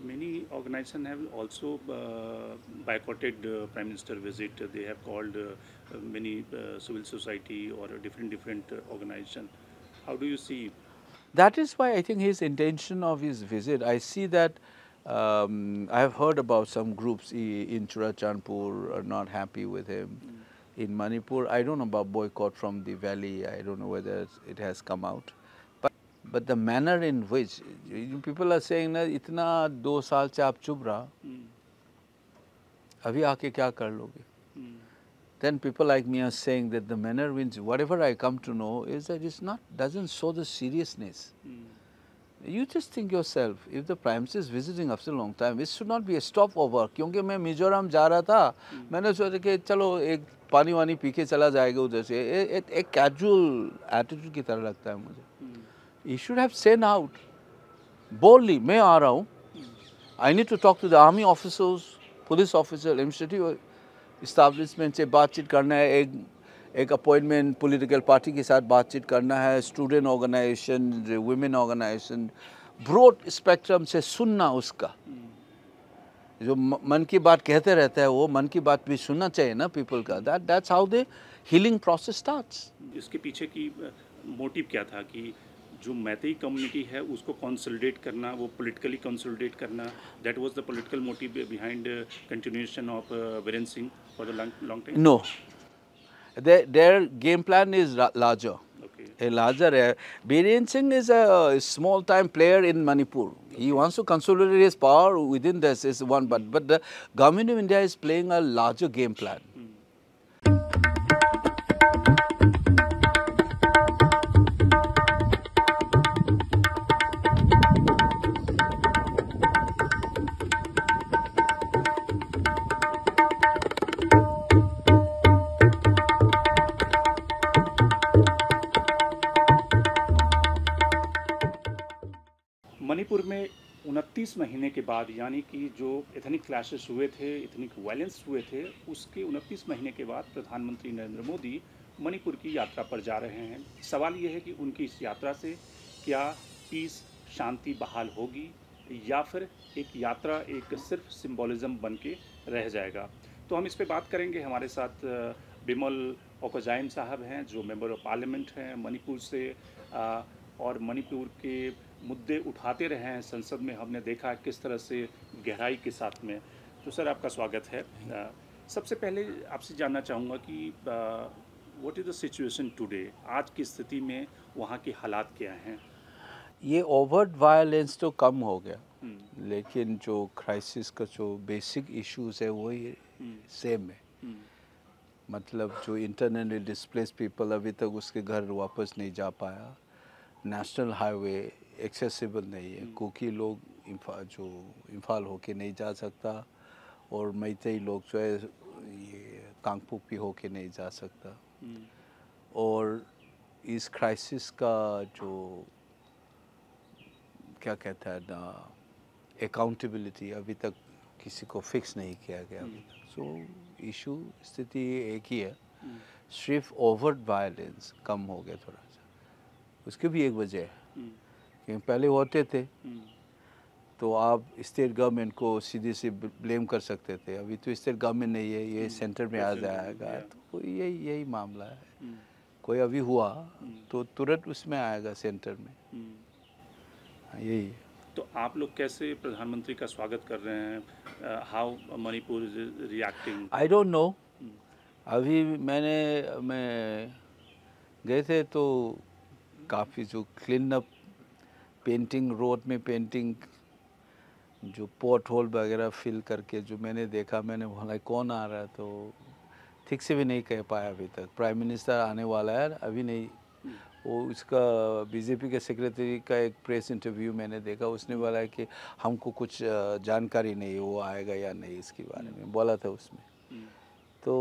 Many organizations have also boycotted Prime Minister visit. They have called many civil society or different organization. How do you see? That is why I think his intention of his visit, I see that I have heard about some groups in Churachandpur are not happy with him. In Manipur, I don't know about boycott from the valley. I don't know whether it has come out. But the manner in which people are saying ना इतना 2 साल से आप चुप रहा, अभी आके क्या कर लोगे? Then people like me are saying that the manner in which whatever I come to know is that it's not doesn't show the seriousness. You just think yourself, if the Prime Minister is visiting after a long time, it should not be a stopover. क्योंकि मैं मिजोरम जा रहा था, मैंने सोचा कि चलो एक पानी वानी पी के चला जाएगा उधर से, एक casual attitude की तरह लगता है मुझे. He should have sent out boldly, मैं आ रहा हूँ. I need to talk to the army officers, police officers, administrative establishment से बातचीत करना है, एक अपॉइंटमेंट पॉलिटिकल पार्टी के साथ बातचीत करना है, student organization, women organization, broad spectrum से सुनना उसका. जो मन की बात कहते रहता है वो मन की बात भी सुनना चाहिए ना पीपल का. That's how the healing process starts. इसके पीछे की मोटिव क्या था कि जो मैतेई कम्युनिटी है उसको कंसोलिडेट करना, वो पॉलिटिकली कंसोलिडेट करना, that was the political motive behind continuation of Biren Singh for the long time? No, their game plan is larger. Okay. A larger. Biren Singh is a small time player in Manipur. He wants to consolidate his power within this is one, but the government of India is playing a larger game plan. Manipur में 29 महीने के बाद, यानी कि जो ethnic clashes हुए थे, ethnic violence हुए थे, उसके 29 महीने के बाद प्रधानमंत्री नरेंद्र मोदी मणिपुर की यात्रा पर जा रहे हैं. सवाल ये है कि उनकी इस यात्रा से क्या पीस, शांति बहाल होगी या फिर एक यात्रा एक सिर्फ सिंबॉलिज्म बन के रह जाएगा. तो हम इस पे बात करेंगे. हमारे साथ बिमल ओकोजाइन साहब हैं जो मेंबर ऑफ पार्लियामेंट हैं मणिपुर से, और मणिपुर के मुद्दे उठाते रहे हैं संसद में. हमने देखा किस तरह से गहराई के साथ में. तो सर आपका स्वागत है. सबसे पहले आपसे जानना चाहूँगा कि what is the situation today, आज की स्थिति में वहाँ के हालात क्या हैं? ये ओवर्ट वायलेंस तो कम हो गया, लेकिन जो क्राइसिस का जो बेसिक इश्यूज है वही सेम है. मतलब जो इंटरनली डिस्प्लेस पीपल अभी तक उसके घर वापस नहीं जा पाया. नेशनल हाईवे एक्सेसिबल नहीं है. कुकी लोग इम्फाल होके नहीं जा सकता, और मैतेई लोग जो है ये कांगपुक भी होके नहीं जा सकता. और इस क्राइसिस का जो क्या कहता है ना, अकाउंटेबिलिटी अभी तक किसी को फिक्स नहीं किया गया अभी तक. सो इशू स्थिति एक ही है, सिर्फ ओवर्ट वायलेंस कम हो गया थोड़ा सा. उसकी भी एक वजह है कि पहले होते थे तो आप स्टेट गवर्नमेंट को सीधे से ब्लेम कर सकते थे. अभी तो स्टेट गवर्नमेंट नहीं है, ये सेंटर में आ जाएगा. तो यही मामला है. कोई अभी हुआ तो तुरंत उसमें आएगा सेंटर में. यही है. तो आप लोग कैसे प्रधानमंत्री का स्वागत कर रहे हैं? How Manipur is reacting? I don't no. अभी मैं गए थे तो काफ़ी जो क्लीन अप पेंटिंग, रोड में पेंटिंग, जो पोर्ट होल वगैरह फिल करके जो मैंने देखा, मैंने बोला कौन आ रहा है, तो ठीक से भी नहीं कह पाया अभी तक. प्राइम मिनिस्टर आने वाला है अभी नहीं. वो उसका बीजेपी के सेक्रेटरी का एक प्रेस इंटरव्यू मैंने देखा, उसने बोला कि हमको कुछ जानकारी नहीं है वो आएगा या नहीं, इसके बारे में बोला था उसमें. तो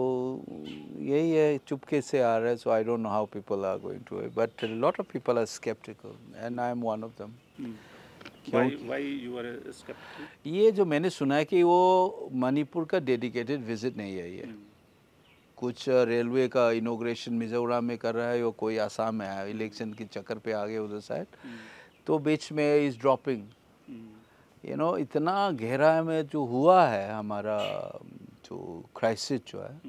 यही है, चुपके से आ रहा है. So I don't know how people are going to it, but lot of people are skeptical and I am one of them. Why you are skeptical? ये जो मैंने सुना है कि वो मणिपुर का डेडिकेटेड विजिट नहीं है. ये कुछ रेलवे का इनोग्रेशन मिजोरम में कर रहा है, और कोई आसाम में है, इलेक्शन के चक्कर पे आ गए उधर साइड, तो बीच में इज ड्रॉपिंग. इतना गहरा में जो हुआ है हमारा जो क्राइसिस जो है,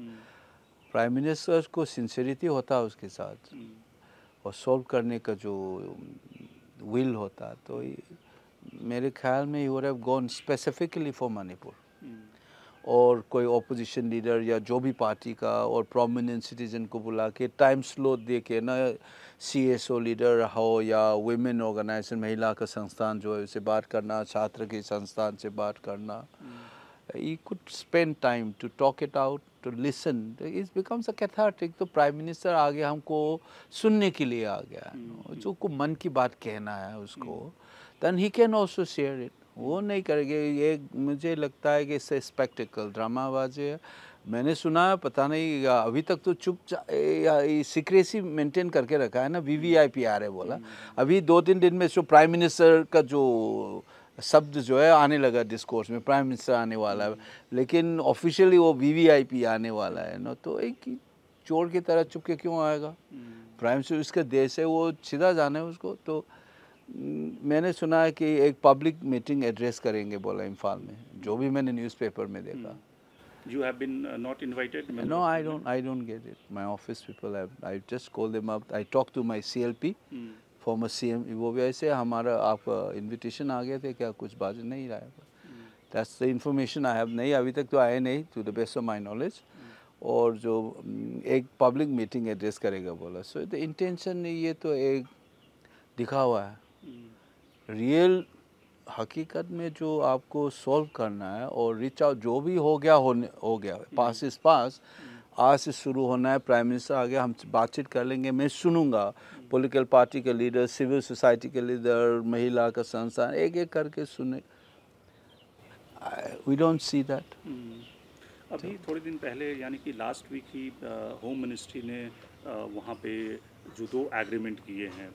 प्राइम मिनिस्टर को सिंसियरिटी होता उसके साथ और सॉल्व करने का जो विल होता, तो मेरे ख्याल में he would have gone specifically for Manipur, और कोई ऑपोजिशन लीडर या जो भी पार्टी का और प्रोमिनेंट सिटीजन को बुला के टाइम स्लॉट दे के ना, CSO लीडर हो या वुमेन ऑर्गेनाइजेशन, महिला का संस्थान जो है उससे बात करना, छात्र के संस्थान से बात करना, he could spend time to talk it out, to listen. It becomes a cathartic. तो प्राइम मिनिस्टर आगे हमको सुनने के लिए आ गया, जो को मन की बात कहना है उसको, then he can also share it. वो नहीं करेंगे, ये मुझे लगता है कि इससे स्पेक्टिकल ड्रामाबाजी है। मैंने सुना है, पता नहीं अभी तक तो सीक्रेसी मेंटेन करके रखा है ना, VVIP है बोला। अभी 2-3 दिन में जो प्राइम मिनिस्टर का जो शब्द जो है आने लगा डिस्कोर्स में, प्राइम मिनिस्टर आने वाला है, लेकिन ऑफिशियली वो VVIP आने वाला है ना, तो एक चोर की तरह चुपके क्यों आएगा? प्राइम मिनिस्टर उसका देश है, वो सीधा जाने उसको। तो मैंने सुना है कि एक पब्लिक मीटिंग एड्रेस करेंगे बोला इम्फाल में, जो भी मैंने न्यूज़पेपर में देखा। You have been not invited? No, I don't get it. My office people I just call them up. I talk to my CLP, former CM. वो भी ऐसे हमारा आप इनविटेशन आ गए थे क्या, कुछ बात नहीं रहा है। That's the information I have. नहीं अभी तक तो आए नहीं, to the best of my knowledge. और जो एक पब्लिक मीटिंग एड्रेस करेगा बोला, सो द इंटेंशन ये तो एक दिखा हुआ है। रियल हकीकत में जो आपको सॉल्व करना है और रीच आउट, जो भी हो गया, पास इज पास, आज से शुरू होना है। प्राइम मिनिस्टर आ गया, हम बातचीत कर लेंगे, मैं सुनूंगा पॉलिटिकल पार्टी के लीडर, सिविल सोसाइटी के लीडर, महिला का संस्थान, एक एक करके सुने। We don't see that. अभी थोड़े दिन पहले यानी कि लास्ट वीक ही होम मिनिस्ट्री ने वहाँ पे जो 2 एग्रीमेंट किए हैं,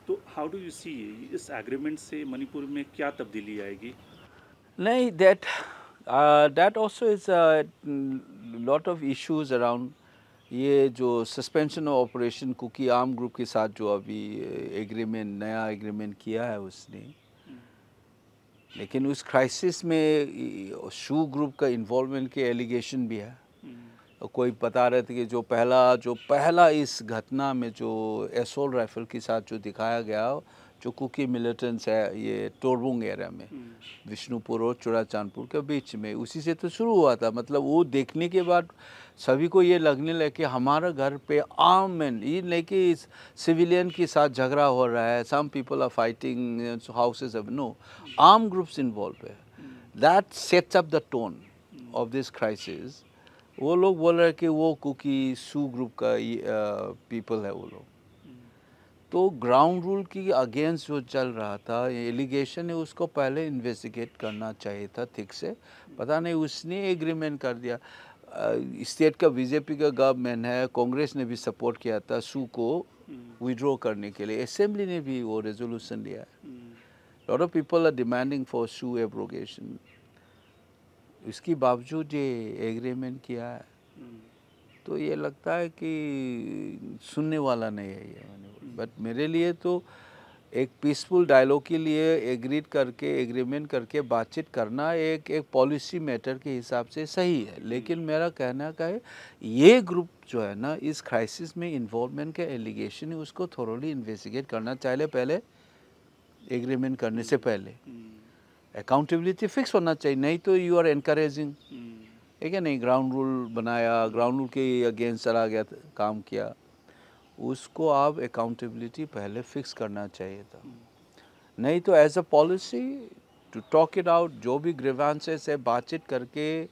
तो हाउ डू यू सी इस एग्रीमेंट से मणिपुर में क्या तब्दीली आएगी? नहीं, that also is lot of issues around ये जो suspension of operation Kuki arm group के साथ जो अभी नया एग्रीमेंट किया है उसने, लेकिन उस क्राइसिस में शू ग्रुप का इन्वॉल्वमेंट के एलिगेशन भी है। कोई बता रहे थे कि जो पहला इस घटना में जो एसोल्ट राइफल के साथ जो दिखाया गया, जो कुकी मिलिटेंट्स है ये टोरबुंग एरिया में, विष्णुपुर और चुराचांदपुर के बीच में, उसी से तो शुरू हुआ था। मतलब वो देखने के बाद सभी को ये लगने लगे कि हमारा घर पे आर्म मैन, ये नहीं कि सिविलियन के साथ झगड़ा हो रहा है, some people are fighting houses of, no, arm groups involve है। That sets up the tone of this crisis. वो लोग बोल रहे हैं कि वो कुकी सू ग्रुप का पीपल है वो लोग। तो ग्राउंड रूल की अगेंस्ट जो चल रहा था, एलिगेशन है, उसको पहले इन्वेस्टिगेट करना चाहिए था ठीक से। पता नहीं उसने एग्रीमेंट कर दिया। स्टेट का बीजेपी का गवर्नमेंट है, कांग्रेस ने भी सपोर्ट किया था सू को विड्रॉ करने के लिए, असेंबली ने भी वो रेजोल्यूशन लिया है। Lot of people are demanding for SoO abrogation. इसके बावजूद ये एग्रीमेंट किया है, तो ये लगता है कि सुनने वाला नहीं है ये। बट मेरे लिए तो एक पीसफुल डायलॉग के लिए एग्रीमेंट करके बातचीत करना एक पॉलिसी मैटर के हिसाब से सही है। लेकिन मेरा कहना का है, ये ग्रुप जो है ना, इस क्राइसिस में इन्वॉल्वमेंट के एलिगेशन है, उसको थोरोली इन्वेस्टिगेट करना चाहिए पहले, एग्रीमेंट करने से पहले। अकाउंटेबिलिटी फिक्स होना चाहिए, नहीं तो यू आर एनकरेजिंग, ठीक है नहीं, ग्राउंड रूल बनाया, ग्राउंड रूल के अगेंस्ट चला गया, काम किया, उसको आप अकाउंटेबिलिटी पहले फिक्स करना चाहिए था। नहीं तो as a policy to talk it out, जो भी ग्रीवेंसेस है बातचीत करके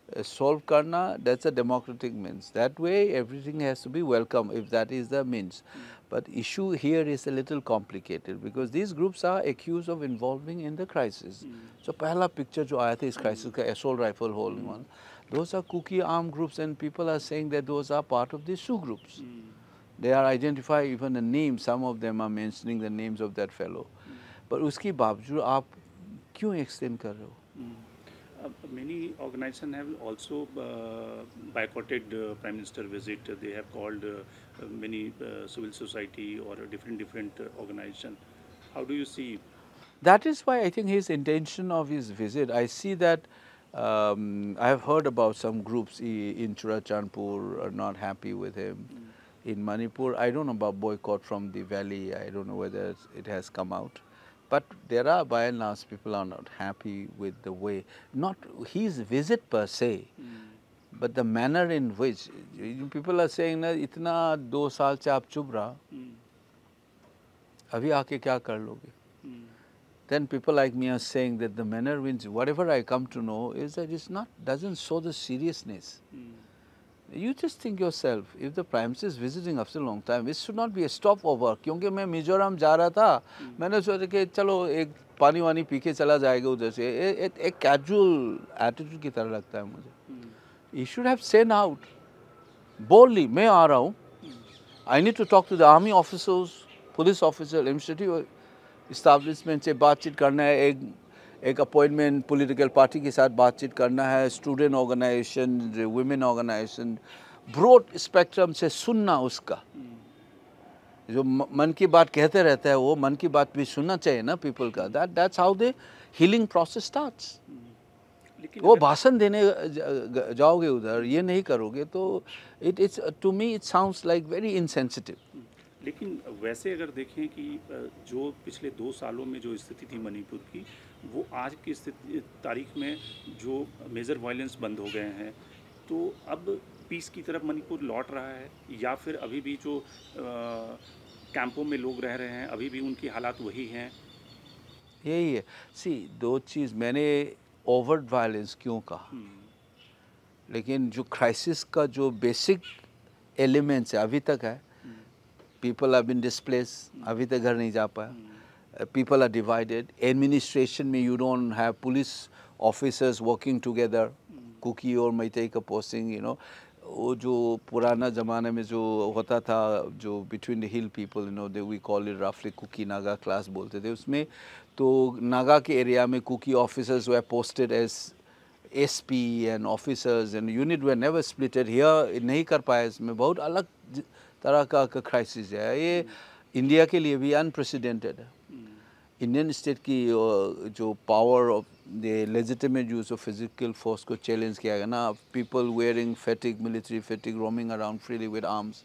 सॉल्व करना, that's a democratic means. That way everything has to be welcome if that is the means. But issue here is a little complicated because these groups are accused of involving in the crisis. So पहला picture जो आया था इस crisis का, assault rifle holding one, those are Kuki armed groups, and people are saying that those are part of these Sioux groups. They are identified, even the names, some of them are mentioning the names of that fellow. But उसके बावजूद आप क्यों extend कर रहे हो? Many organizations have also boycotted Prime Minister visit. They have called many civil society or different organization. How do you see? That is why I think his intention of his visit, I see that I have heard about some groups in Churachandpur are not happy with him. In Manipur, I don't know about boycott from the valley, I don't know whether it has come out. But there are by and large people are not happy with the way, not his visit per se, but the manner in which people are saying, na itna 2 साल से आप चुप रहा, अभी आके क्या कर लोगे? Then people like me are saying that the manner in which whatever I come to know is that it's not, doesn't show the seriousness. You just think yourself, if the Prime Minister is visiting after a long time, it should not be a stopover. क्योंकि मैं मिजोरम जा रहा था, मैंने सोचा कि चलो एक पानी वानी पी के चला जाएगा उधर से, एक casual attitude की तरह लगता है मुझे. He should have sent out boldly, मैं आ रहा हूँ, I need to talk to the army officers, police officer, administrative establishment से बातचीत करना है, एक अपॉइंटमेंट पॉलिटिकल पार्टी के साथ बातचीत करना है, student organization, women organization, broad spectrum से सुनना उसका. जो मन की बात कहते रहता है वो मन की बात भी सुनना चाहिए ना पीपल का. That's how the healing process starts. वो भाषण देने जाओगे उधर, ये नहीं करोगे तो it's to me it sounds like very insensitive. लेकिन वैसे अगर देखें कि जो पिछले 2 सालों में जो स्थिति थी मणिपुर की, वो आज की तारीख में जो मेजर वायलेंस बंद हो गए हैं, तो अब पीस की तरफ मणिपुर लौट रहा है, या फिर अभी भी जो कैंपों में लोग रह रहे हैं अभी भी उनकी हालात वही हैं? यही है. सी 2 चीज़ मैंने ओवर्ट वायलेंस क्यों कहा, लेकिन जो क्राइसिस का जो बेसिक एलिमेंट्स है अभी तक है. People have been displaced, अभी तक घर नहीं जा पाया. People are divided. Administration में you don't have police officers working together. Kuki और मैतेई का posting, you know, वो जो पुराना ज़माने में जो होता था, जो between the hill people, you know, we call it roughly Kuki Naga class बोलते थे. उसमें तो नागा के एरिया में Kuki officers were posted as SP and officers and unit were never splitted. Here नहीं कर पाए. इसमें बहुत अलग तरह का क्राइसिस है. ये इंडिया के लिए भी अनप्रेसिडेंटेड है. इंडियन स्टेट की जो power of the legitimate use of physical force को चैलेंज किया गया ना. People wearing fatigue, military fatigue, roaming around freely with arms,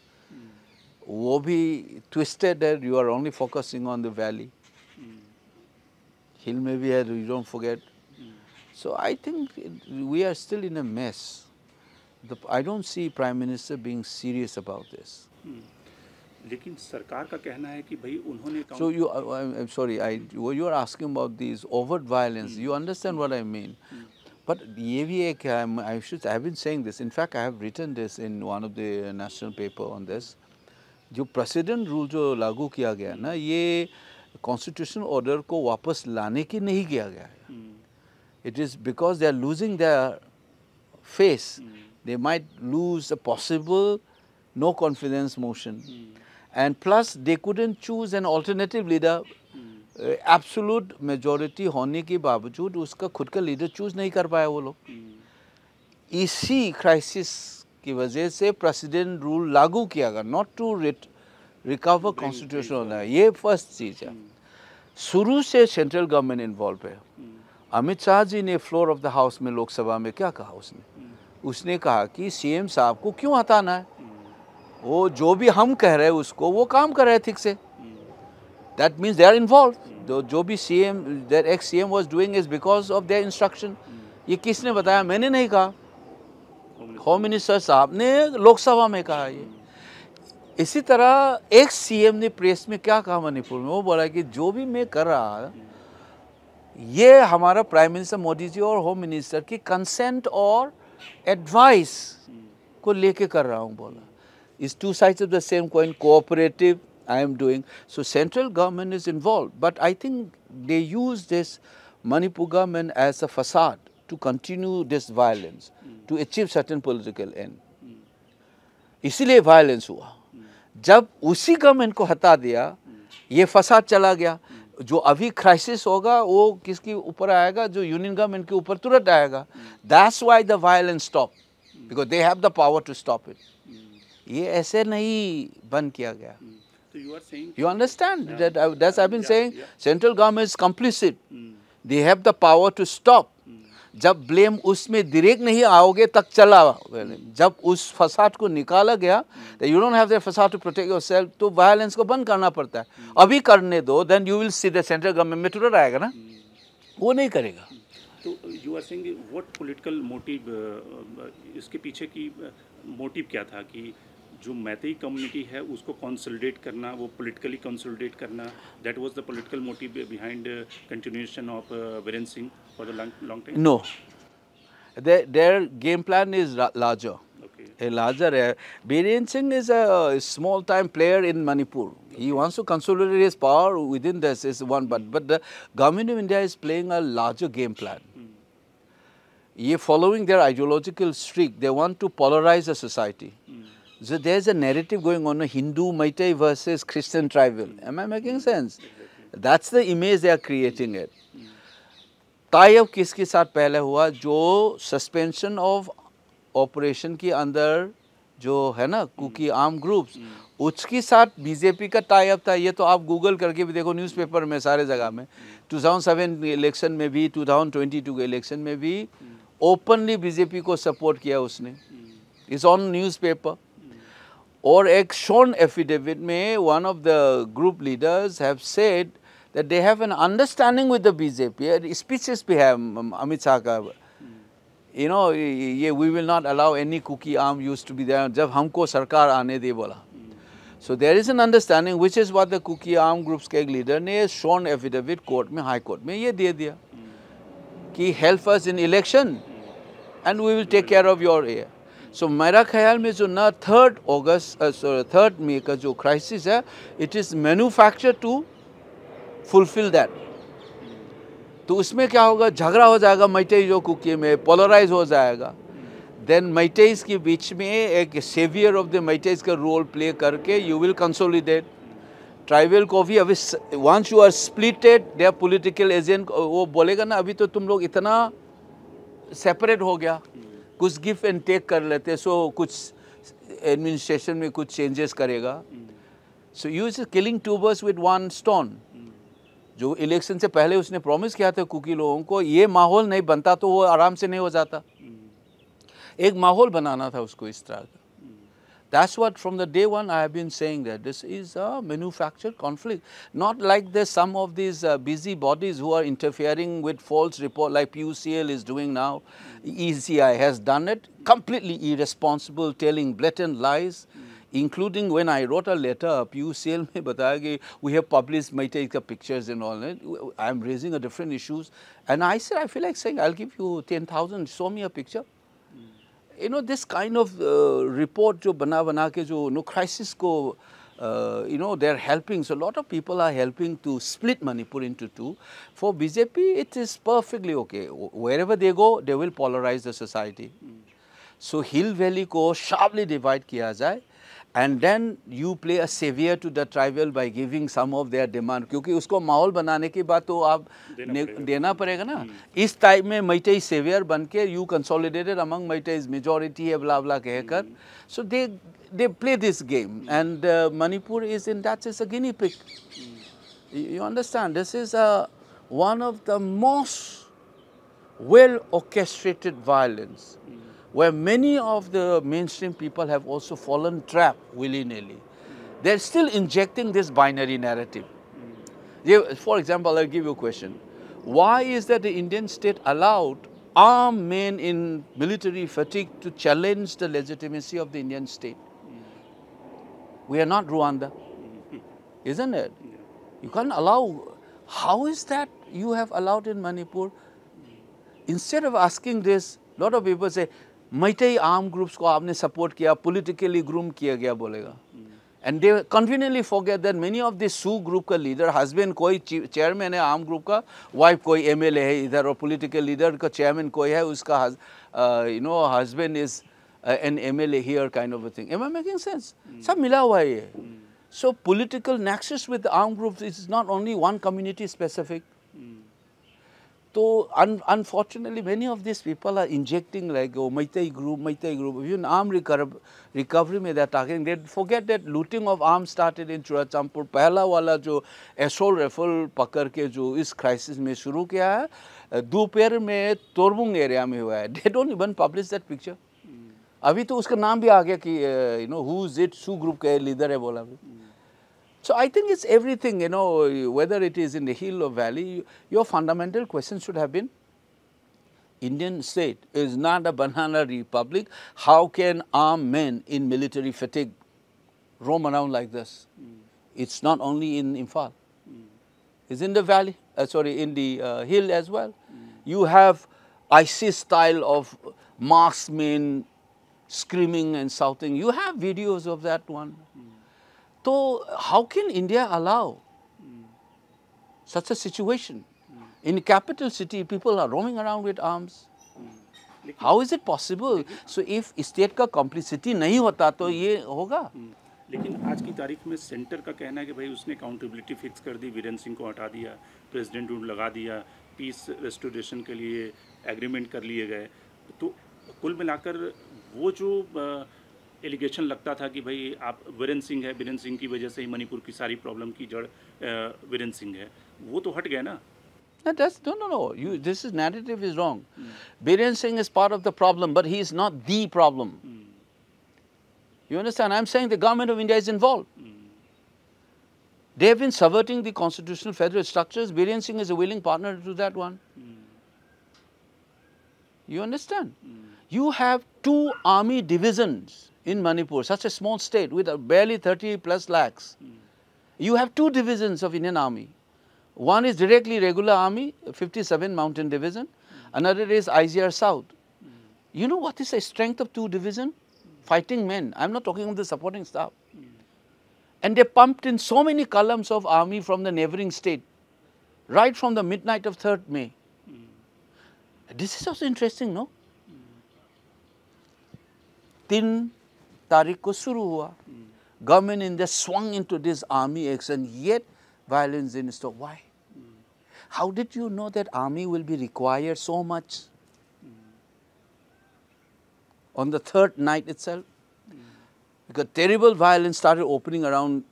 वो भी ट्विस्टेड है. You are only focusing on the valley, hill में भी है, you don't forget. So I think we are still in a mess. I don't see Prime Minister being serious about this. लेकिन सरकार का कहना है कि भाई उन्होंने. So I'm sorry, you are asking about these overt violence. You understand what I mean? But ये भी एक I have been saying this. In fact, I have written this in one of the national paper on this. जो president rule जो लागू किया गया ना, ये कॉन्स्टिट्यूशनल ऑर्डर को वापस लाने की नहीं किया गया है. It is because they are losing their face. They might lose a possible no confidence motion. And plus they couldn't choose an alternative leader. Absolute majority होने के बावजूद उसका खुद का लीडर चूज नहीं कर पाया वो लोग. इसी क्राइसिस की वजह से प्रेसिडेंट रूल लागू किया गया, नॉट टू रिकवर कॉन्स्टिट्यूशनल. ये फर्स्ट चीज है. शुरू से सेंट्रल गवर्नमेंट इन्वॉल्व है. अमित शाह जी ने फ्लोर ऑफ द हाउस में लोकसभा में क्या कहा, उसने कहा कि सीएम साहब को क्यों हटाना है, वो जो भी हम कह रहे हैं उसको वो काम कर रहे हैं ठीक से. That means they are involve. जो भी CM that ex CM was doing is because of their instruction. ये किसने बताया, मैंने नहीं कहा, होम मिनिस्टर साहब ने लोकसभा में कहा. ये इसी तरह एक्स सीएम ने प्रेस में क्या कहा मणिपुर में, वो बोला कि जो भी मैं कर रहा ये हमारा प्राइम मिनिस्टर मोदी जी और होम मिनिस्टर की कंसेंट और एडवाइस को लेके कर रहा हूँ. बोला is two sides of the same coin. Cooperative I am doing. So central government is involved, but I think they use this Manipur government as a facade to continue this violence, to achieve certain political end. इसलिए violence हुआ. जब उसी government को हटा दिया, ये फसाद चला गया. जो अभी क्राइसिस होगा वो किसके ऊपर आएगा, जो यूनियन गवर्नमेंट के ऊपर तुरंत आएगा. That's why the violence stopped, because they have the power to stop it. ये ऐसे नहीं बंद किया गया. So you are saying, You understand Yeah, that that's I've been yeah, saying. yeah. Central government is complicit. They have the power to stop. जब blame उसमें direct नहीं आओगे तक चला, जब उस फसाद को निकाला गया, you don't have the facade to protect yourself, तो वायलेंस को बंद करना पड़ता है. अभी करने दो, then you will see the central government में तुरंत आएगा ना, वो नहीं करेगा. तो you are saying what political motive, इसके पीछे की मोटिव क्या था कि जो मैतेई कम्युनिटी है उसको कंसोलिडेट करना, वो पॉलिटिकली कंसोलिडेट करना, that was the political motive behind continuation of Biren Singh for the long time? No, their game plan is larger. Okay. A larger. Biren Singh is a small-time player in Manipur. He wants to consolidate his power within this is one, but the government of India is playing a larger game plan. Following their ideological streak, they want to polarize the society. So there's a narrative going on, Hindu Meitei versus Christian tribal. Am I making sense? That's the image they are creating it. Tie-up किसके साथ पहले हुआ? जो suspension of operation के अंदर जो है ना कुकी आर्म ग्रुप्स, उसके साथ बीजेपी का टाई-अप था. ये तो आप गूगल करके भी देखो, न्यूज़पेपर में सारे जगह में. 2007 इलेक्शन में भी, 2022 के इलेक्शन में भी ओपनली बीजेपी को सपोर्ट किया उसने. It's on newspaper. और एक शॉन एफिडेविट में one of the group leaders have said that they have an understanding with the BJP. Speeches we have, Amit Shah ka, you know, we will not allow any cookie arm used to be there. जब हमको सरकार आने दे बोला. So there is an understanding, which is what the cookie arm groups के leader ने shown affidavit court में, high court में ये दे दिया कि help us in election and we will take care of your area. So मेरा ख्याल में जो ना 3rd May का जो crisis है, it is manufactured to fulfill that. तो उसमें क्या होगा? झगड़ा हो जाएगा मैतेई जो कुकी में, पोलराइज हो जाएगा. देन मैतेईज के बीच में एक सेवियर ऑफ द मैतेईज का रोल प्ले करके यू विल कंसोलिडेट. ट्राइबल को भी अभी once you are splitted, their political agent वो बोलेगा ना अभी तो तुम लोग इतना सेपरेट हो गया, कुछ गिव एंड टेक कर लेते, सो कुछ एडमिनिस्ट्रेशन में कुछ चेंजेस करेगा. So you is killing two birds with one stone. जो इलेक्शन से पहले उसने प्रॉमिस किया था कुकी लोगों को, ये माहौल नहीं बनता तो वो आराम से नहीं हो जाता. एक माहौल बनाना था उसको इस तरह का. That's what from the day one I have been saying that this is a manufactured conflict, not like there's some of these busy bodies who are interfering with false report like PUCL is doing now. ECI has done it, completely irresponsible, telling blatant lies. Including when I wrote a letter, PUCL में बताया कि we have published Meitei ka pictures and all that. I am raising a different issues, and I said I feel like saying I'll give you 10,000. Show me a picture. You know this kind of report जो बना के जो crisis को you know they are helping. So a lot of people are helping to split Manipur into two. For BJP, it is perfectly okay. Wherever they go, they will polarize the society. So Hill Valley को sharply divide किया जाए. And then you play a savior to the tribal by giving some of their demand, क्योंकि उसको माहौल बनाने के बाद तो आप देना पड़ेगा ना. इस टाइप में मैतेई savior बन के you consolidated among Meitei's majority है blah blah कहकर. So they play this game, and Manipur is in that sense a guinea pig. You understand? This is one of the most well orchestrated violence, where many of the mainstream people have also fallen trap willy-nilly. They're still injecting this binary narrative. For example, I'll give you a question. Why is that the Indian state allowed armed men in military fatigue to challenge the legitimacy of the Indian state? We are not Rwanda, isn't it? You can't allow. How is that you have allowed in Manipur? Instead of asking this, a lot of people say, Meitei armed groups को आपने support किया, politically groomed किया गया बोलेगा. And they conveniently forget that many of this Sioux group का leader, husband कोई chairman है armed group का, wife कोई MLA है इधर, और political leader का chairman कोई है, उसका you know husband is an MLA here kind of a thing. Am I making sense? सब मिला हुआ है ये. So political nexus with the armed groups is not only one community specific. So unfortunately, many of these people are injecting like, oh, Maitai group, even arm recovery में they're talking. They forget that looting of arms started in Churachampur. पहला वाला जो assault rifle पकड़ के जो इस crisis में शुरू किया है, दोपहर में तोरबुंग area में हुआ है. They don't even publish that picture. अभी तो उसका नाम भी आ गया कि you know who is it, Su group का leader है बोला. So I think it's everything, you know, whether it is in the hill or valley, your fundamental question should have been, Indian state is not a banana republic. How can armed men in military fatigue roam around like this? It's not only in Imphal. It's in the valley, in the hill as well. You have ISIS style of marksmen screaming and shouting. You have videos of that one. So how can India allow such a situation? In capital city, people are roaming around with arms. How is it possible? So if state का complicity नहीं होता तो ये होगा. लेकिन आज की तारीख में सेंटर का कहना है कि भाई उसने अकाउंटेबिलिटी फिक्स कर दी, वीरेंद्र सिंह को हटा दिया, प्रेसिडेंट रूल लगा दिया, पीस रेस्टोरेशन के लिए एग्रीमेंट कर लिए गए. तो कुल मिलाकर वो जो एलिगेशन लगता था कि भाई आप वीरेंद्र सिंह है, वीरेंद्र सिंह की वजह से ही मणिपुर की सारी प्रॉब्लम की जड़ वीरेंद्र सिंह है, वो तो हट गया ना. No. This narrative is wrong. Biren Singh is part of the problem, but he is not the problem. You understand? I am saying the government of India is involved. They have been subverting the constitutional federal structures. Biren Singh is a willing partner to that one. You understand? You have 2 army divisions in Manipur, such a small state with barely 30 plus lakhs. You have 2 divisions of Indian army. One is directly regular army, 57 Mountain Division. Another is IGR South. You know what is the strength of 2 divisions? Fighting men. I am not talking of the supporting staff. And they pumped in so many columns of army from the neighboring state, right from the midnight of 3rd May. This is also interesting, no? 3 तारीख को शुरू हुआ. Government India swung into this army action, yet violence didn't stop. Why? How did you know that army will be required so much? On the 3rd night itself? Because terrible violence started opening around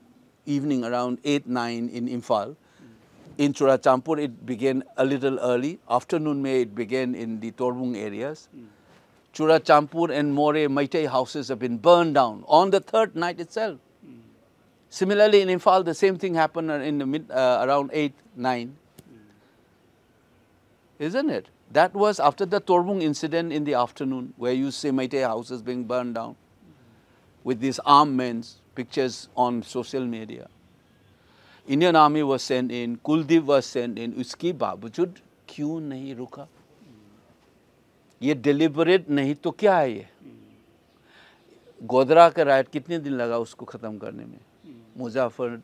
evening, around 8, 9 in Imphal. In Churachampur, it began a little early. Afternoon May, it began in the Torbung areas. Churachampur and More Maitai houses have been burned down on the 3rd night itself. Similarly, in Imphal, the same thing happened in the around 8, 9. Isn't it? That was after the Torbung incident in the afternoon, where you see Maitai houses being burned down with these armed men, pictures on social media. Indian army was sent in, Kuldeep was sent in, uski बावजूद क्यों नहीं रुका? ये deliberate नहीं तो क्या है ये? गोधरा का राइट कितने दिन लगा उसको खत्म करने में? मुजफ्फर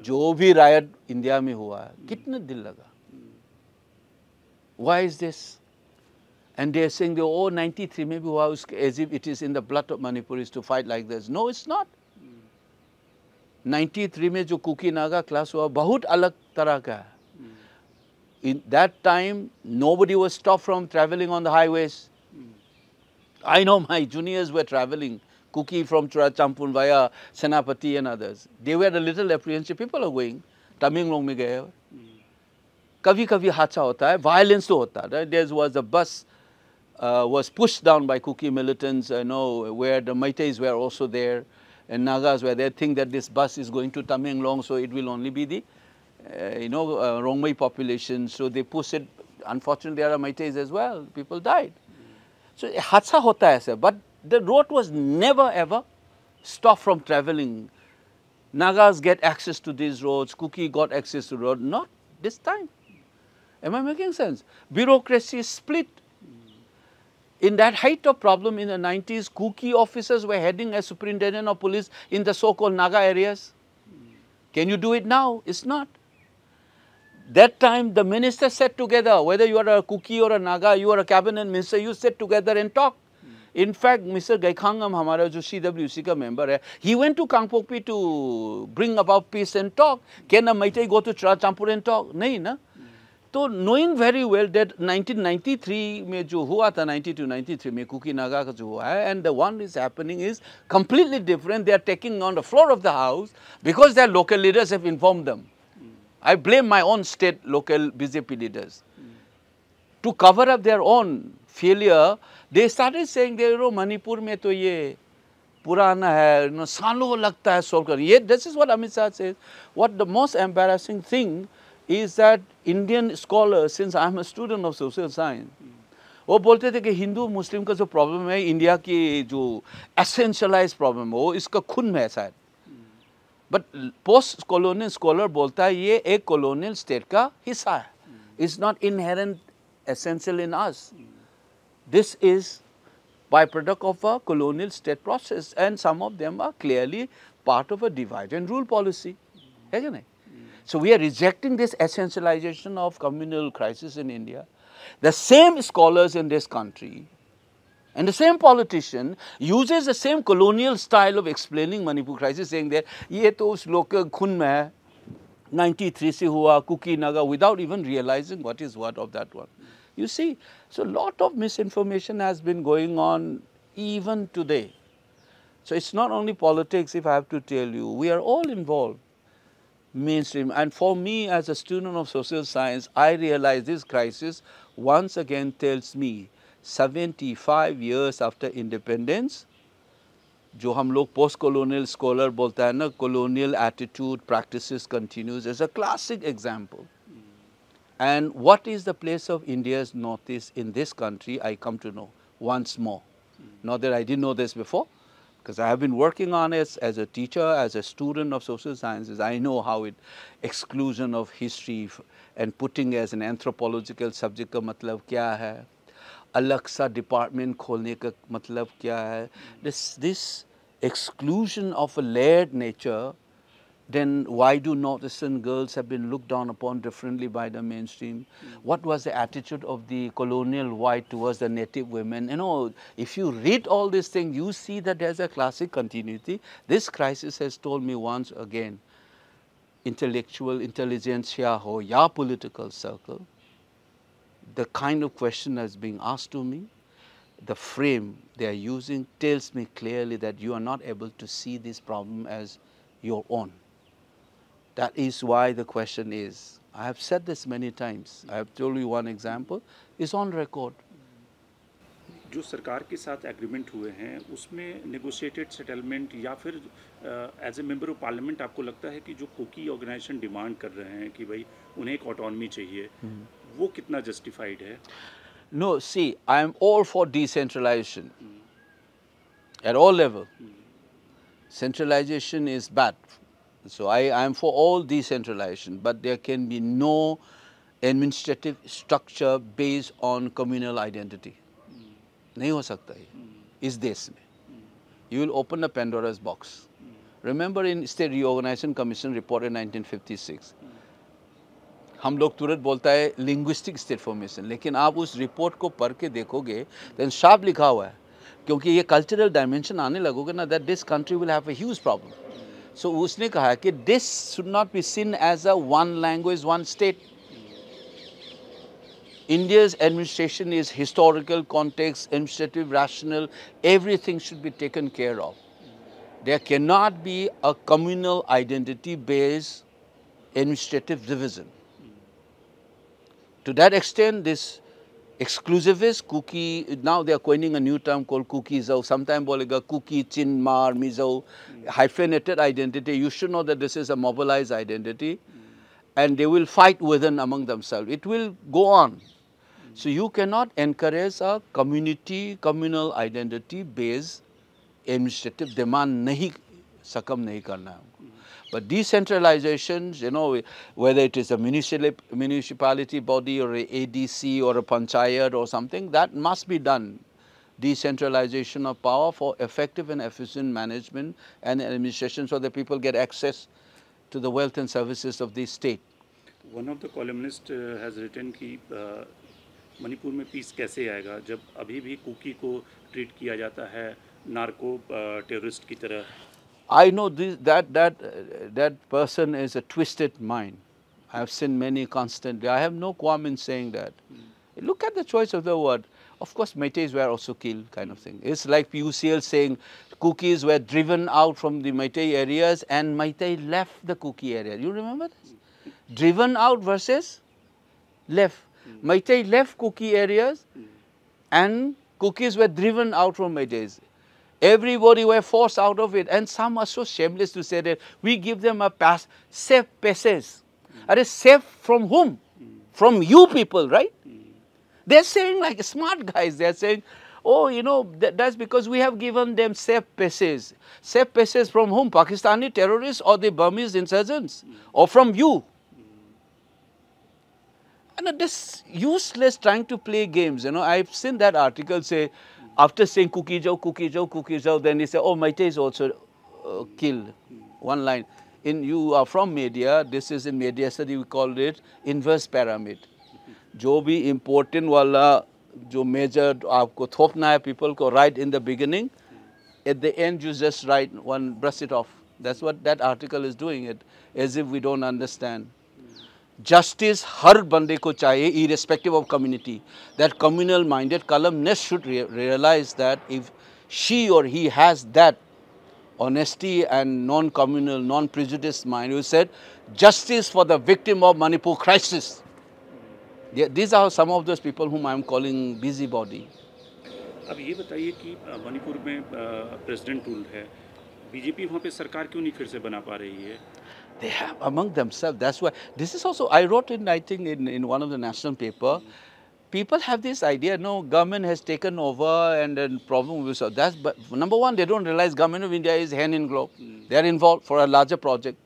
जो भी राइट इंडिया में हुआ है कितने दिन लगा? Why is this? And they are saying, oh, 93 में भी हुआ उसके, as if it is in the blood of Manipuris to fight like this. No, it's not. 93 में जो कुकी नागा क्लास हुआ बहुत अलग तरह का है. In that time, nobody was stopped from traveling on the highways. I know my juniors were traveling, Kuki from Churachampur via Senapati and others. They were a little apprehensive. People are going. Tamenglong में गए. कभी-कभी हादसा होता है, violence तो होता है. There was a bus was pushed down by Kuki militants, where the Maitais were also there, and Nagas were there. Think that this bus is going to Tamenglong, so it will only be the, Rongmei population. So they pushed it. Unfortunately, there are Maitais as well. People died. So हादसा होता है ऐसे. But the road was never ever stopped from traveling. Nagas get access to these roads. Kuki got access to road. Not this time. Am I making sense? Bureaucracy split. In that height of problem in the 90s, Kuki officers were heading as superintendent of police in the so-called Naga areas. Can you do it now? It's not. That time, the ministers sat together, whether you are a Kuki or a Naga, you are a cabinet minister, you sit together and talk. In fact, Mr. Gaikhangam, हमारा जो CWC का member है, he went to Kangpokpi to bring about peace and talk. Can a Maitai go to Churachampur and talk? नहीं ना. तो knowing very well that 1993 में जो हुआ था 92-93 में कुकी नागा का जो हुआ है, and the one is happening is completely different. They are taking on the floor of the house because their local leaders have informed them. I blame my own state local BJP leaders. To cover up their own failure, they started saying, Manipur में तो ये पुराना है, सालों लगता है solve करने. Yet this is what Amit Shah says. What the most embarrassing thing is that Indian scholars, since I am a student of social science, वो बोलते थे कि हिंदू मुस्लिम का जो प्रॉब्लम है, इंडिया की जो एसेंशियलाइज प्रॉब्लम है, वो इसका खून में है शायद. बट पोस्ट कॉलोनियल स्कॉलर बोलता है ये एक कॉलोनियल स्टेट का हिस्सा है. It's not inherent essential in us. This is byproduct of a colonial state process, and some of them are clearly part of a divide and rule policy. So we are rejecting this essentialization of communal crisis in India. The same scholars in this country and the same politician uses the same colonial style of explaining Manipur crisis, saying that ये तो उस लोग के खून में है, 93 से हुआ, Kuki Naga, without even realizing what is what of that one. You see, so a lot of misinformation has been going on even today. So it's not only politics, if I have to tell you, we are all involved, mainstream. And for me as a student of social science, I realize this crisis once again tells me 75 years after independence, जो हम लोग post colonial scholar बोलता है ना, colonial attitude practices continues as a classic example. And what is the place of India's Northeast in this country, I come to know once more. Not that I didn't know this before, because I have been working on it as a teacher, as a student of social sciences. I know how exclusion of history and putting as an anthropological subject का मतलब क्या है, अलग सा department खोलने का मतलब क्या है. This exclusion of a layered nature, then why do Northeastern girls have been looked down upon differently by the mainstream? What was the attitude of the colonial white towards the native women? You know, if you read all these things, you see that there's a classic continuity. This crisis has told me once again, intellectual intelligentsia ho ya political circle, the kind of question that's being asked to me, the frame they are using tells me clearly that you are not able to see this problem as your own. That is why the question is, I have said this many times, I have told you one example, is on record. जो सरकार के साथ agreement हुए हैं उसमें negotiated settlement या फिर as a member of parliament आपको लगता है कि जो कुकी ऑर्गेनाइजेशन डिमांड कर रहे हैं कि भाई उन्हें एक ऑटोनॉमी चाहिए, वो कितना जस्टिफाइड है? No, see, I am all for decentralization at all levels. Centralization is bad. So I am for all decentralization, but there can be no administrative structure based on communal identity. नहीं हो सकता है इस देश में. You will open a Pandora's box. Remember in State Reorganization Commission report in 1956, हम लोग तुरंत बोलता है linguistic state formation, लेकिन आप उस रिपोर्ट को पढ़ के देखोगे then sharp लिखा हुआ है, क्योंकि ये cultural dimension आने लगोगे ना, that this country will have a huge problem. So उसने कहा कि this should not be seen as a one language, one state. India's administration is historical context, administrative, rational, everything should be taken care of. There cannot be a communal identity-based administrative division. To that extent, this exclusivist, Kuki, now they are coining a new term called Kukizao, sometime bolega Kuki, Chin, Mar, Mizo, hyphenated identity. You should know that this is a mobilized identity, and they will fight within among themselves. It will go on. So you cannot encourage a communal identity-based administrative demand. Nahi sakam nahi karna. But decentralization, you know, whether it is a municipality body or a ADC or a panchayat or something, that must be done. Decentralization of power for effective and efficient management and administration, so that people get access to the wealth and services of the state. One of the columnists has written कि मणिपुर में piece कैसे आएगा जब अभी भी cookie को treat किया जाता है नार्को टेररिस्ट की तरह. I know this, that person is a twisted mind. I have seen many constantly. I have no qualm in saying that. Look at the choice of the word. Of course, Meiteis were also killed, kind of thing. It's like PUCL saying Kukis were driven out from the Meitei areas and Meitei left the Kuki area. You remember this? Driven out versus left. Meitei left Kuki areas and Kukis were driven out from Meiteis. Everybody were forced out of it, and some are so shameless to say that we give them a pass, safe passes. Are they safe from whom? From you people, right? They're saying like smart guys, they're saying, oh, you know, that's because we have given them safe passes. Safe passes from whom? Pakistani terrorists or the Burmese insurgents? Or from you? And this useless trying to play games, you know, I've seen that article say, after saying Kuki Jau, then they say, oh, Meitei is also killed. One line. You are from media, this is in media study, we called it inverse pyramid. जो भी important वाला, जो major आपको थोपना है people को right in the beginning, at the end you just write one, brush it off. That's what that article is doing, it as if we don't understand. Justice हर बंदे को चाहिए, irrespective of community. That communal-minded columnist should realize that if she or he has that honesty and non-communal, non-prejudiced mind, who said, justice for the victim of Manipur crisis. These are some of those people whom I am calling busybody. अब ये बताइए कि मणिपुर में president rule है, BJP वहाँ पे सरकार क्यों नहीं फिर से बना पा रही है? They have among themselves. That's why this is also, I wrote in, I think in one of the national paper, people have this idea, no, government has taken over and then problem will solve. That's, but number one, they don't realize government of India is hand in glove. They are involved for a larger project.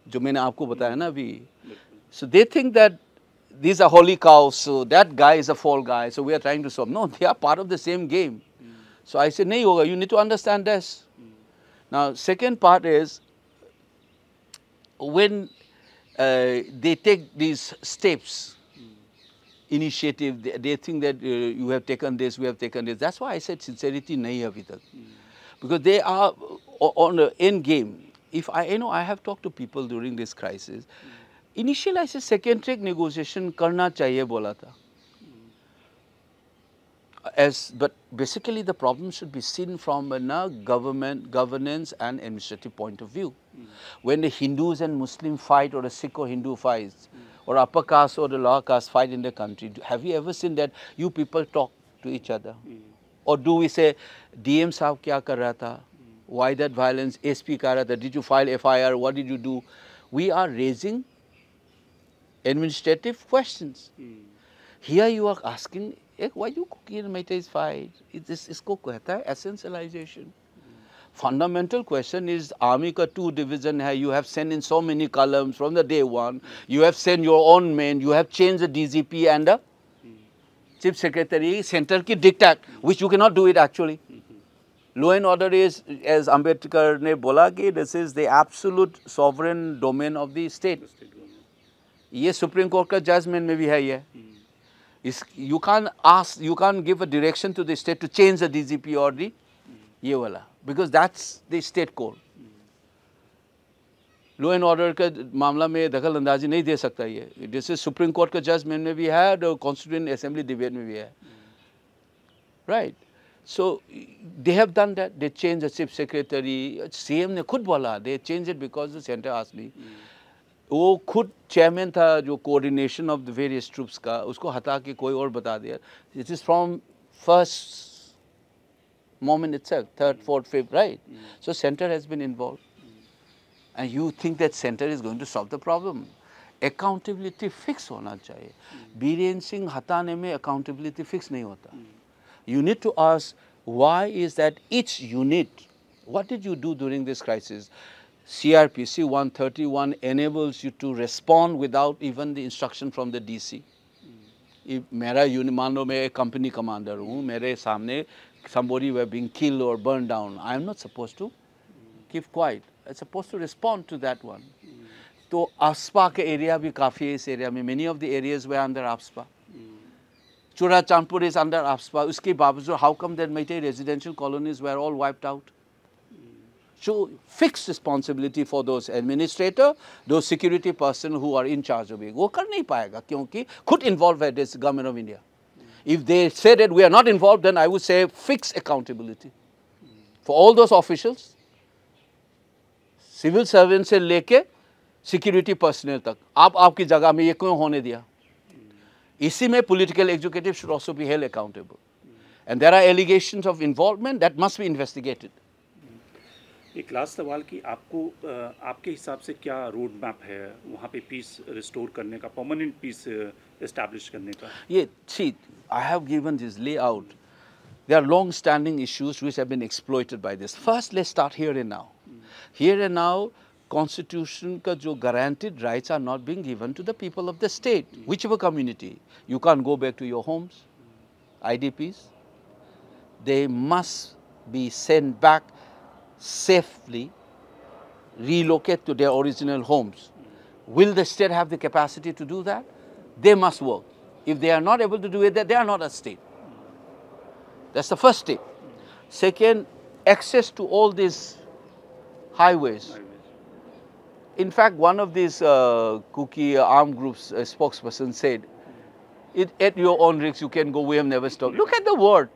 जो मैंने आपको बताया ना अभी. So they think that these are holy cows, so that guy is a fall guy, so we are trying to solve. No, they are part of the same game. So I said, nahi hoga, you need to understand this. Now, second part is, when they take these steps, initiative, they think that you have taken this, we have taken this. That's why I said sincerity nahi abhi tak. Because they are on the end game. If I, you know, I have talked to people during this crisis. Initially, I said second track negotiation karna chahiye bola tha. But basically the problem should be seen from a governance and administrative point of view. When the Hindus and Muslim fight, or a Sikh or Hindu fights, or upper caste or the lower caste fight in the country, have you ever seen that you people talk to each other? Or do we say, DM sahab kya kar raha tha? Why that violence? SP kar raha tha? Did you file FIR? What did you do? We are raising administrative questions. Here you are asking, why you Kuki and Meitei's fight? Isko कहता है essentialization. Fundamental question is, army ka 2 division hai, you have sent in so many columns from the day one, you have sent your own men, you have changed the DGP and the Chief Secretary, center ki diktat, which you cannot do it actually. Law and order is, as Ambedkar ne bola ki, this is the absolute sovereign domain of the state. ये Supreme Court का judgment में भी है ये. You can't ask, you can't give a direction to the state to change the DGP or the ये वाला, because that's the state code. Law and order का मामला में दखल अंदाजी नहीं दे सकता ये. This is Supreme Court का judgment में भी है, और Constituent Assembly debate में भी है. Right? So they have done that. They changed the Chief Secretary. CM ने खुद बोला, they changed it because the center asked me. वो खुद चेयरमैन था जो coordination of the various troops का, उसको हटा के कोई और बता दिया. It is from first moment itself, third, fourth, fifth, right. So centre has been involve and you think that centre is going to solve the problem. Accountability fix होना चाहिए. बीरेन सिंह हटाने में अकाउंटेबिलिटी फिक्स नहीं होता. You need to ask why is that each unit, what did you do during this crisis? CRPC 131 enables you to respond without even the instruction from the DC. If मेरा unit, मान लो मैं एक company commander हूँ, मेरे सामने somebody were being killed or burned down, I am not supposed to keep quiet. I'm supposed to respond to that one. तो AFSPA के area भी काफ़ी है इस एरिया में. Many of the areas were under AFSPA. Churachandpur is under AFSPA. उसके बावजूद how come that Meitei residential colonies were all wiped out? So fixed responsibility for those administrator, those security person who are in charge of it. वो कर नहीं पाएगा क्योंकि खुद involved है this government of India. If they say that we are not involved, then I would say fixed accountability for all those officials, civil servants से लेके security personnel तक. आप आपकी जगह में ये क्यों होने दिया? इसी में political executive should also be held accountable. And there are allegations of involvement that must be investigated. एक लास्ट सवाल कि आपको आपके हिसाब से क्या रोड मैप है वहाँ पे पीस रिस्टोर करने का, परमानेंट पीस एस्टैब्लिश करने का? Yeah, see, I have given this layout. There are long-standing issues which have been exploited by this. First, let's start here and now. Here and now, Constitution का जो guaranteed rights are not being given to the people of the state, whichever community. You can't go back to your homes, IDPs. They must be sent back safely, relocate to their original homes. Will the state have the capacity to do that? They must work. If they are not able to do it, they are not a state. That's the first step. Second, access to all these highways. In fact, one of these Kuki armed groups spokesperson said, at your own risk you can go, we have never stopped. Look at the word.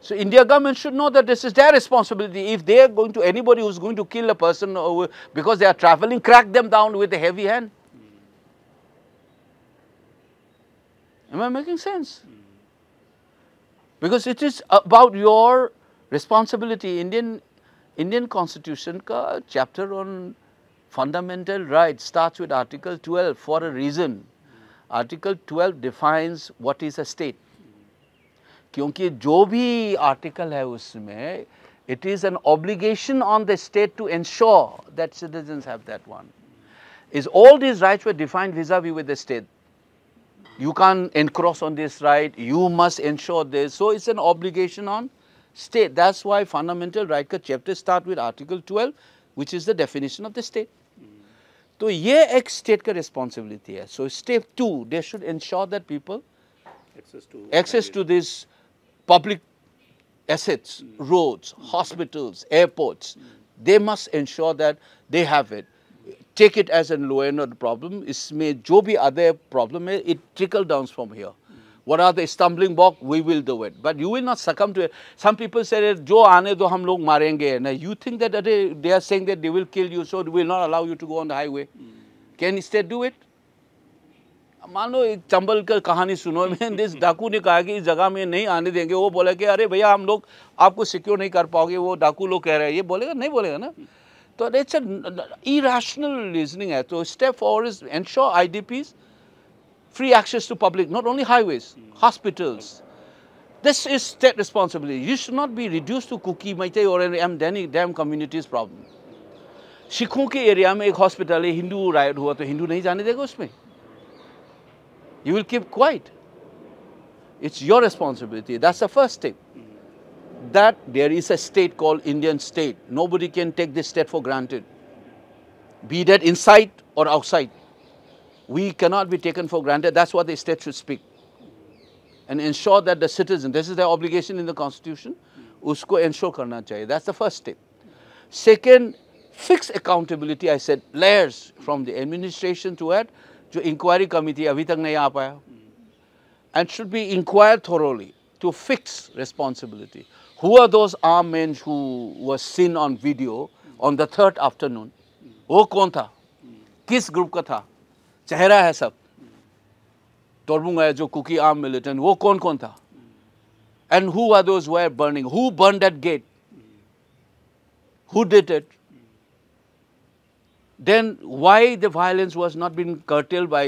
So India government should know that this is their responsibility. If they are going to, anybody who is going to kill a person because they are traveling, crack them down with a heavy hand. Am I making sense? Because it is about your responsibility. Indian Constitution ka chapter on fundamental rights starts with Article 12 for a reason. Article 12 defines what is a state. क्योंकि जो भी article है उसमें, it is an obligation on the state to ensure that citizens have that one. Is all these rights were defined vis-a-vis with the state. You can't encroach on this right, you must ensure this. So it's an obligation on state. That's why fundamental right का chapter start with Article 12, which is the definition of the state. तो ये एक state का responsibility है. So step 2, they should ensure that people access to this public assets, roads, hospitals, airports, they must ensure that they have it. Take it as a law and order problem. इसमें जो भी other problem है, it trickle down from here. What are the stumbling block? We will do it. But you will not succumb to it. Some people say that जो आने दो हम लोग मारेंगे. Now you think that they are saying that they will kill you, so they will not allow you to go on the highway. Can state do it? मान लो एक चंबल का कहानी सुनो, में इस डाकू ने कहा कि इस जगह में नहीं आने देंगे. वो बोला कि अरे भैया हम लोग आपको सिक्योर नहीं कर पाओगे, वो डाकू लोग कह रहे हैं. ये बोलेगा नहीं बोलेगा ना. तो it's an irrational reasoning है. तो step forward is ensure IDPs free access to public, not only highways, hospitals. This is state responsibility. You should not be reduced to Kuki, Maitai or any damn community's problem. सिखों के area में एक hospital है, Hindu right हुआ तो हिंदू नहीं जाने देगा उसमें. You will keep quiet. It's your responsibility. That's the first step. That there is a state called Indian state. Nobody can take this state for granted. Be that inside or outside. We cannot be taken for granted. That's what the state should speak. And ensure that the citizen, this is their obligation in the constitution, usko ensure karna chahiye. That's the first step. Second, fixed accountability, I said, layers from the administration to it. जो inquiry committee अभी तक नहीं आ पाया, and should be inquired thoroughly to fix responsibility. Who are those armed men who were seen on video on the 3rd afternoon? वो कौन था? किस group का था? चेहरा है सब. टोरबुंग है जो कुकी आर्म मिलिटेंट, वो कौन कौन था? And who are those who were burning? Who burned that gate? Who did it? Then why the violence was not being curtailed by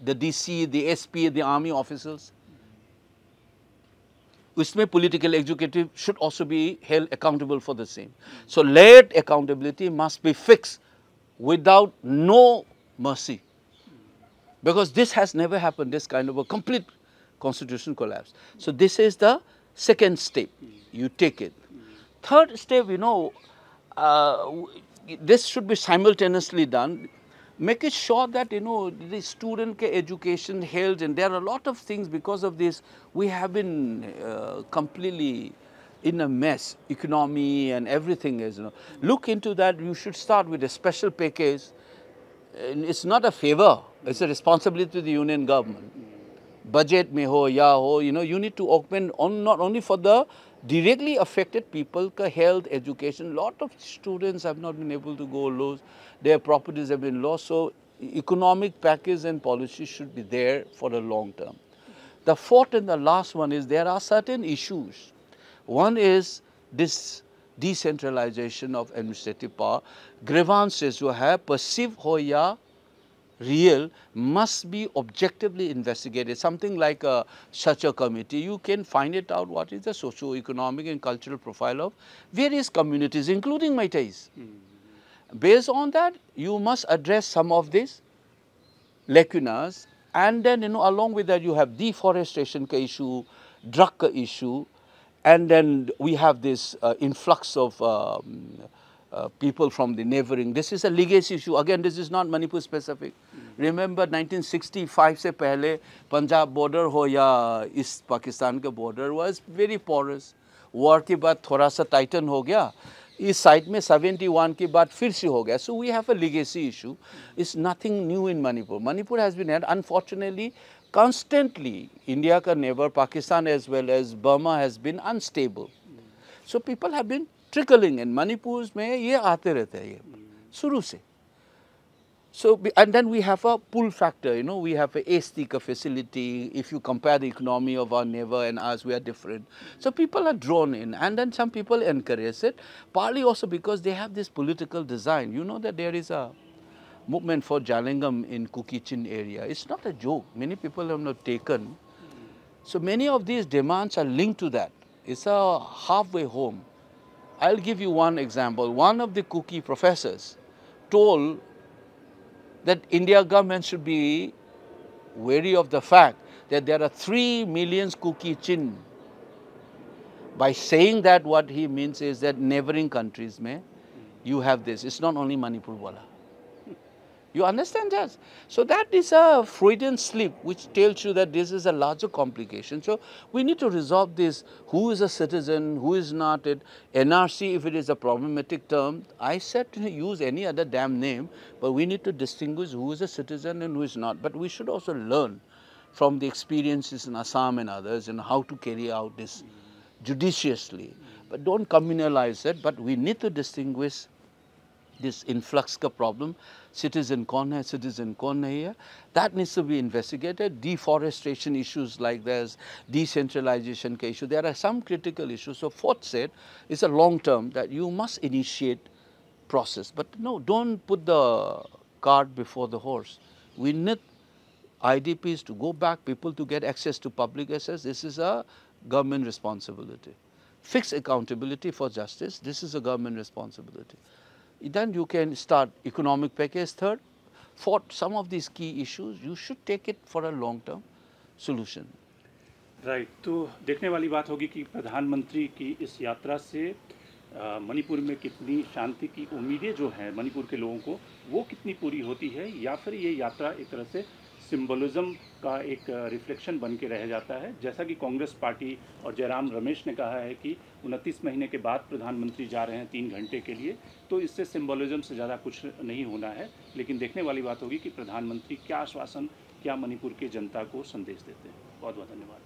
the DC, the SP, the army officers? Usme political executive should also be held accountable for the same. So layered accountability must be fixed without no mercy. Because this has never happened, this kind of a complete constitutional collapse. So this is the second step, you take it. Third step, you know, this should be simultaneously done. Make it sure that, you know, the student education, health, and there are a lot of things because of this. We have been completely in a mess, economy and everything is, look into that. You should start with a special package. And it's not a favor, it's a responsibility to the union government. Budget mein ho, ya ho, you need to augment not only for the directly affected people, health, education. Lot of students have not been able to go low, their properties have been lost. So economic package and policy should be there for the long term. The fourth and the last one is there are certain issues. One is this decentralization of administrative power. Grievances जो है perceived हो या real must be objectively investigated. Something like such a committee, you can find it out what is the socio-economic and cultural profile of various communities, including Meiteis. Based on that, you must address some of these lacunas, and then along with that you have deforestation ka issue, drug ka issue, and then we have this influx of people from the neighboring. This is a legacy issue. Again, this is not Manipur specific. Remember 1965 से पहले Punjab border हो या East Pakistan का border was very porous. War के बाद थोड़ा सा tighten हो गया. इस side में 71 के बाद फिर से हो गया. So we have a legacy issue. It's nothing new in Manipur. Manipur has been had, unfortunately, constantly. India का neighbor, Pakistan as well as Burma has been unstable. So people have been trickling in Manipur में ये आते रहते हैं ये शुरू से. So and then we have a pull factor, we have a ASTICA facility. If you compare the economy of our neighbor and us, we are different. So people are drawn in, and then some people encourage it, partly also because they have this political design. You know that there is a movement for Jalingam in Kukichin area. It's not a joke. Many people have not taken. So many of these demands are linked to that. It's a halfway home. I'll give you one example. One of the Kuki professors told that India government should be wary of the fact that there are 3 million Kuki Chin. By saying that, what he means is that neighboring countries may you have this. It's not only Manipur wala. You understand that? So that is a Freudian slip which tells you that this is a larger complication. So we need to resolve this. Who is a citizen, who is not it? NRC, if it is a problematic term, I said to use any other damn name, but we need to distinguish who is a citizen and who is not. But we should also learn from the experiences in Assam and others and how to carry out this judiciously. But don't communalize it, but we need to distinguish this influx ka problem, citizen kaun hai, citizen kaun nahi hai, that needs to be investigated. Deforestation issues like this, decentralization ka issue, there are some critical issues. So fourth said, it's a long term that you must initiate process. But no, don't put the cart before the horse. We need IDPs to go back, people to get access to public access. This is a government responsibility. Fixed accountability for justice, this is a government responsibility. Then you can start economic package. Third, fourth, some of these key issues, you should take it for a long-term solution. Right. तो देखने वाली बात होगी कि प्रधानमंत्री की इस यात्रा से मणिपुर में कितनी शांति की उम्मीदें जो हैं मणिपुर के लोगों को वो कितनी पूरी होती है, या फिर ये यात्रा एक तरह से सिंबोलिज्म का एक रिफ्लेक्शन बन के रह जाता है. जैसा कि कांग्रेस पार्टी और जयराम रमेश ने कहा है कि 29 महीने के बाद प्रधानमंत्री जा रहे हैं 3 घंटे के लिए, तो इससे सिंबोलिज्म से ज़्यादा कुछ नहीं होना है. लेकिन देखने वाली बात होगी कि प्रधानमंत्री क्या आश्वासन, क्या मणिपुर की जनता को संदेश देते हैं. बहुत बहुत धन्यवाद.